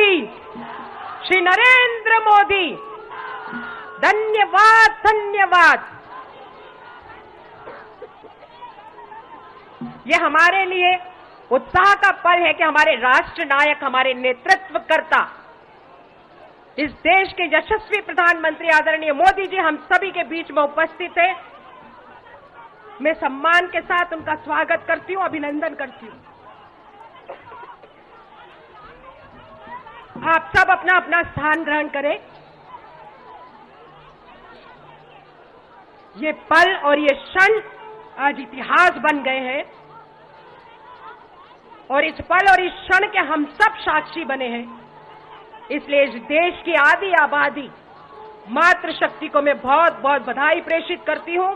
मोदी, श्री नरेंद्र मोदी। धन्यवाद, धन्यवाद। ये हमारे लिए उत्साह का पल है कि हमारे राष्ट्र नायक, हमारे नेतृत्वकर्ता, इस देश के यशस्वी प्रधानमंत्री आदरणीय मोदी जी हम सभी के बीच में उपस्थित है। मैं सम्मान के साथ उनका स्वागत करती हूं, अभिनंदन करती हूं। आप सब अपना अपना स्थान ग्रहण करें। ये पल और ये क्षण आज इतिहास बन गए हैं और इस पल और इस क्षण के हम सब साक्षी बने हैं। इसलिए इस देश की आधी आबादी मातृशक्ति को मैं बहुत बहुत बधाई प्रेषित करती हूं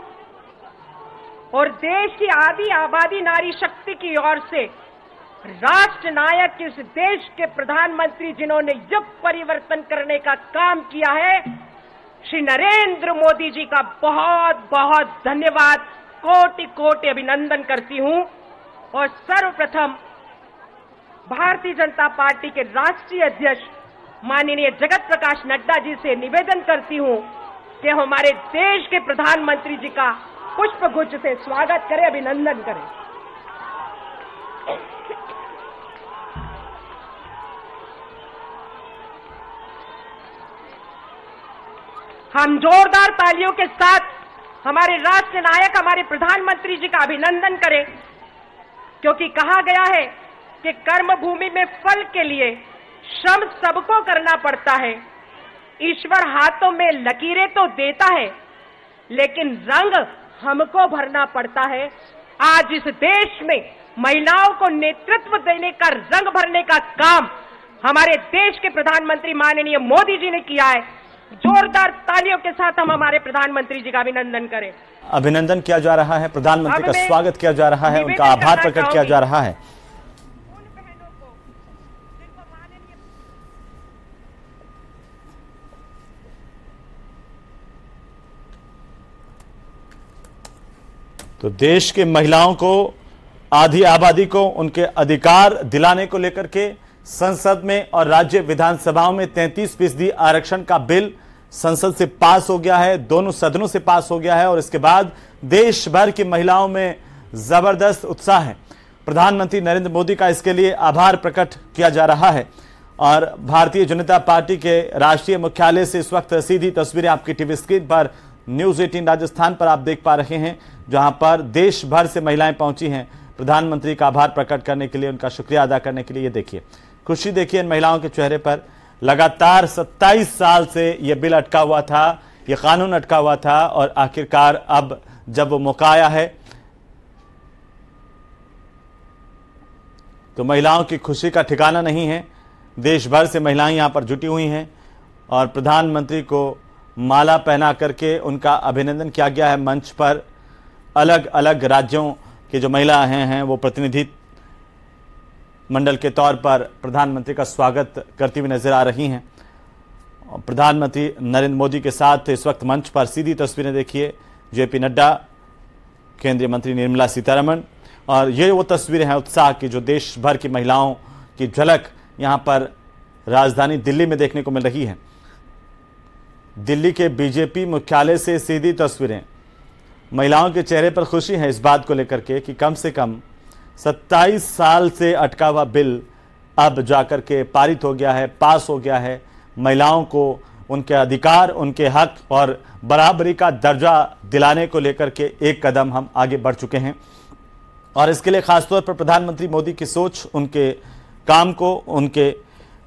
और देश की आधी आबादी नारी शक्ति की ओर से राष्ट्र नायक, इस देश के प्रधानमंत्री जिन्होंने युग परिवर्तन करने का काम किया है, श्री नरेंद्र मोदी जी का बहुत बहुत धन्यवाद, कोटि कोटि अभिनंदन करती हूं। और सर्वप्रथम भारतीय जनता पार्टी के राष्ट्रीय अध्यक्ष माननीय जगत प्रकाश नड्डा जी से निवेदन करती हूं कि हमारे देश के प्रधानमंत्री जी का पुष्पगुच्छ से स्वागत करें, अभिनंदन करें। हम जोरदार तालियों के साथ हमारे राष्ट्र नायक, हमारे प्रधानमंत्री जी का अभिनंदन करें, क्योंकि कहा गया है कि कर्म भूमि में फल के लिए श्रम सबको करना पड़ता है। ईश्वर हाथों में लकीरें तो देता है, लेकिन रंग हमको भरना पड़ता है। आज इस देश में महिलाओं को नेतृत्व देने का, रंग भरने का काम हमारे देश के प्रधानमंत्री माननीय मोदी जी ने किया है। जोरदार तालियों के साथ हम हमारे प्रधानमंत्री जी का अभिनंदन करें। अभिनंदन किया जा रहा है, प्रधानमंत्री का स्वागत किया जा रहा है, उनका आभार प्रकट किया जा रहा है। तो देश के महिलाओं को, आधी आबादी को उनके अधिकार दिलाने को लेकर के संसद में और राज्य विधानसभाओं में 33% आरक्षण का बिल संसद से पास हो गया है, दोनों सदनों से पास हो गया है और इसके बाद देश भर की महिलाओं में जबरदस्त उत्साह है। प्रधानमंत्री नरेंद्र मोदी का इसके लिए आभार प्रकट किया जा रहा है। और भारतीय जनता पार्टी के राष्ट्रीय मुख्यालय से इस वक्त सीधी तस्वीरें आपकी टीवी स्क्रीन पर न्यूज 18 राजस्थान पर आप देख पा रहे हैं, जहां पर देश भर से महिलाएं पहुंची हैं प्रधानमंत्री का आभार प्रकट करने के लिए, उनका शुक्रिया अदा करने के लिए। ये देखिए खुशी, देखिए इन महिलाओं के चेहरे पर। लगातार 27 साल से यह बिल अटका हुआ था, यह कानून अटका हुआ था और आखिरकार अब जब वो मौका आया है तो महिलाओं की खुशी का ठिकाना नहीं है। देश भर से महिलाएं यहां पर जुटी हुई हैं और प्रधानमंत्री को माला पहना करके उनका अभिनंदन किया गया है। मंच पर अलग अलग राज्यों के जो महिलाएं हैं वो प्रतिनिधि मंडल के तौर पर प्रधानमंत्री का स्वागत करती हुई नजर आ रही हैं। प्रधानमंत्री नरेंद्र मोदी के साथ इस वक्त मंच पर सीधी तस्वीरें देखिए, जेपी नड्डा, केंद्रीय मंत्री निर्मला सीतारमण, और ये वो तस्वीरें हैं उत्साह की जो देश भर की महिलाओं की झलक यहाँ पर राजधानी दिल्ली में देखने को मिल रही है। दिल्ली के बीजेपी मुख्यालय से सीधी तस्वीरें। महिलाओं के चेहरे पर खुशी है इस बात को लेकर के कि कम से कम 27 साल से अटका हुआ बिल अब जाकर के पारित हो गया है, पास हो गया है। महिलाओं को उनके अधिकार, उनके हक और बराबरी का दर्जा दिलाने को लेकर के एक कदम हम आगे बढ़ चुके हैं और इसके लिए खासतौर पर प्रधानमंत्री मोदी की सोच, उनके काम को, उनके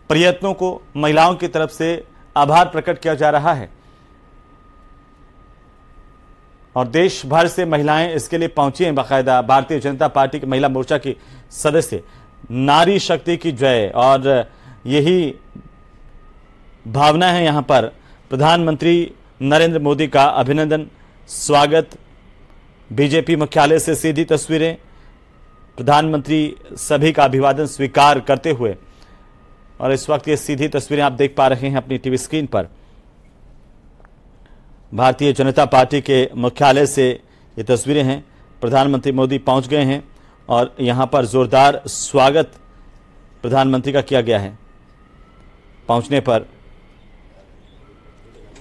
प्रयत्नों को महिलाओं की तरफ से आभार प्रकट किया जा रहा है और देश भर से महिलाएं इसके लिए पहुंची हैं। बाकायदा भारतीय जनता पार्टी की महिला मोर्चा की सदस्य, नारी शक्ति की जय, और यही भावना है यहां पर। प्रधानमंत्री नरेंद्र मोदी का अभिनंदन, स्वागत। बीजेपी मुख्यालय से सीधी तस्वीरें, प्रधानमंत्री सभी का अभिवादन स्वीकार करते हुए, और इस वक्त ये सीधी तस्वीरें आप देख पा रहे हैं अपनी टीवी स्क्रीन पर। भारतीय जनता पार्टी के मुख्यालय से ये तस्वीरें हैं। प्रधानमंत्री मोदी पहुंच गए हैं और यहां पर जोरदार स्वागत प्रधानमंत्री का किया गया है। पहुंचने पर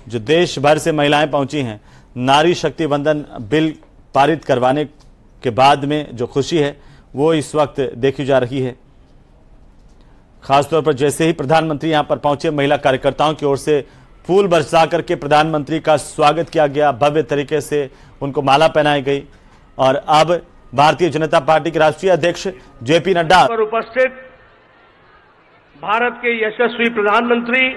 जो देश भर से महिलाएं पहुंची हैं, नारी शक्ति वंदन बिल पारित करवाने के बाद में जो खुशी है वो इस वक्त देखी जा रही है। खासतौर पर जैसे ही प्रधानमंत्री यहां पर पहुंचे, महिला कार्यकर्ताओं की ओर से फूल बरसा करके प्रधानमंत्री का स्वागत किया गया, भव्य तरीके से उनको माला पहनाई गई। और अब भारतीय जनता पार्टी के राष्ट्रीय अध्यक्ष जेपी नड्डा पर उपस्थित भारत के यशस्वी प्रधानमंत्री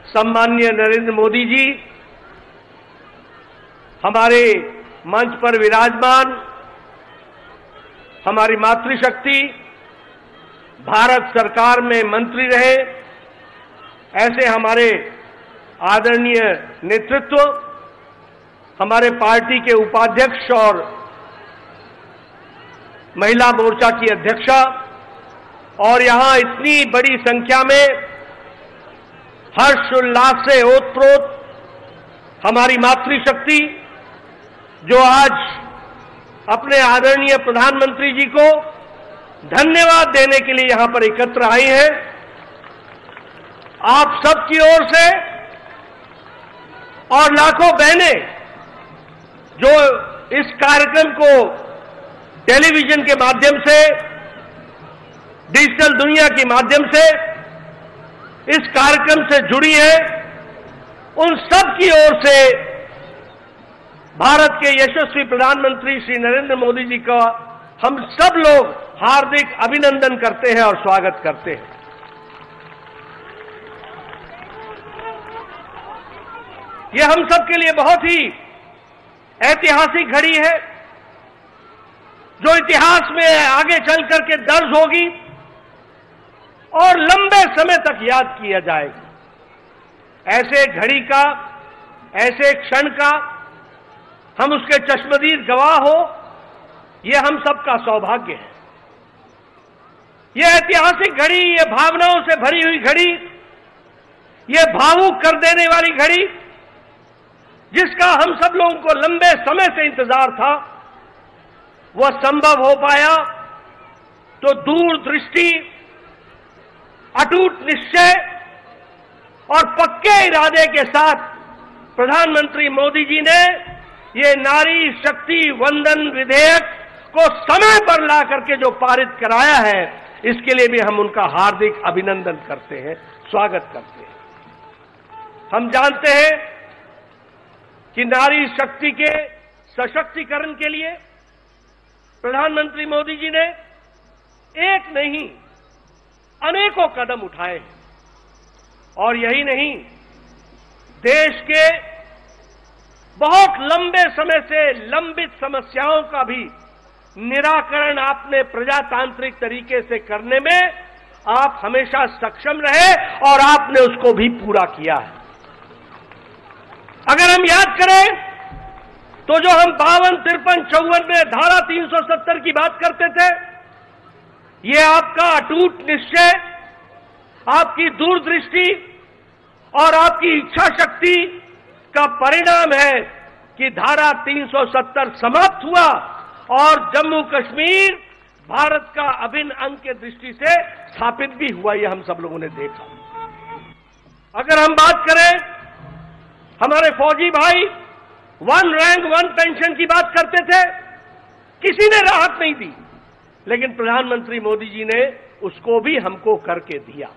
सम्माननीय नरेंद्र मोदी जी, हमारे मंच पर विराजमान हमारी मातृशक्ति, भारत सरकार में मंत्री रहे ऐसे हमारे आदरणीय नेतृत्व, हमारे पार्टी के उपाध्यक्ष और महिला मोर्चा की अध्यक्षा, और यहां इतनी बड़ी संख्या में हर्ष उल्लास से ओतप्रोत हमारी मातृशक्ति जो आज अपने आदरणीय प्रधानमंत्री जी को धन्यवाद देने के लिए यहां पर एकत्र आई है। आप सबकी ओर से और लाखों बहनें जो इस कार्यक्रम को टेलीविजन के माध्यम से, डिजिटल दुनिया के माध्यम से इस कार्यक्रम से जुड़ी है, उन सब की ओर से भारत के यशस्वी प्रधानमंत्री श्री नरेंद्र मोदी जी का हम सब लोग हार्दिक अभिनंदन करते हैं और स्वागत करते हैं। यह हम सब के लिए बहुत ही ऐतिहासिक घड़ी है जो इतिहास में आगे चल करके दर्ज होगी और लंबे समय तक याद किया जाएगा। ऐसे घड़ी का, ऐसे क्षण का हम उसके चश्मदीद गवाह हो, यह हम सबका सौभाग्य है। यह ऐतिहासिक घड़ी, यह भावनाओं से भरी हुई घड़ी, यह भावुक कर देने वाली घड़ी जिसका हम सब लोगों को लंबे समय से इंतजार था, वह संभव हो पाया तो दूरदृष्टि, अटूट निश्चय और पक्के इरादे के साथ प्रधानमंत्री मोदी जी ने ये नारी शक्ति वंदन विधेयक को समय पर ला करके जो पारित कराया है, इसके लिए भी हम उनका हार्दिक अभिनंदन करते हैं, स्वागत करते हैं। हम जानते हैं कि नारी शक्ति के सशक्तिकरण के लिए प्रधानमंत्री मोदी जी ने एक नहीं अनेकों कदम उठाए हैं। और यही नहीं, देश के बहुत लंबे समय से लंबित समस्याओं का भी निराकरण आपने प्रजातांत्रिक तरीके से करने में आप हमेशा सक्षम रहे और आपने उसको भी पूरा किया है। अगर हम याद करें तो जो हम 52, 53, 54 में धारा 370 की बात करते थे, ये आपका अटूट निश्चय, आपकी दूरदृष्टि और आपकी इच्छा शक्ति का परिणाम है कि धारा 370 समाप्त हुआ और जम्मू कश्मीर भारत का अभिन्न अंग के दृष्टि से स्थापित भी हुआ। यह हम सब लोगों ने देखा। अगर हम बात करें, हमारे फौजी भाई 1 रैंक 1 पेंशन की बात करते थे, किसी ने राहत नहीं दी, लेकिन प्रधानमंत्री मोदी जी ने उसको भी हमको करके दिया।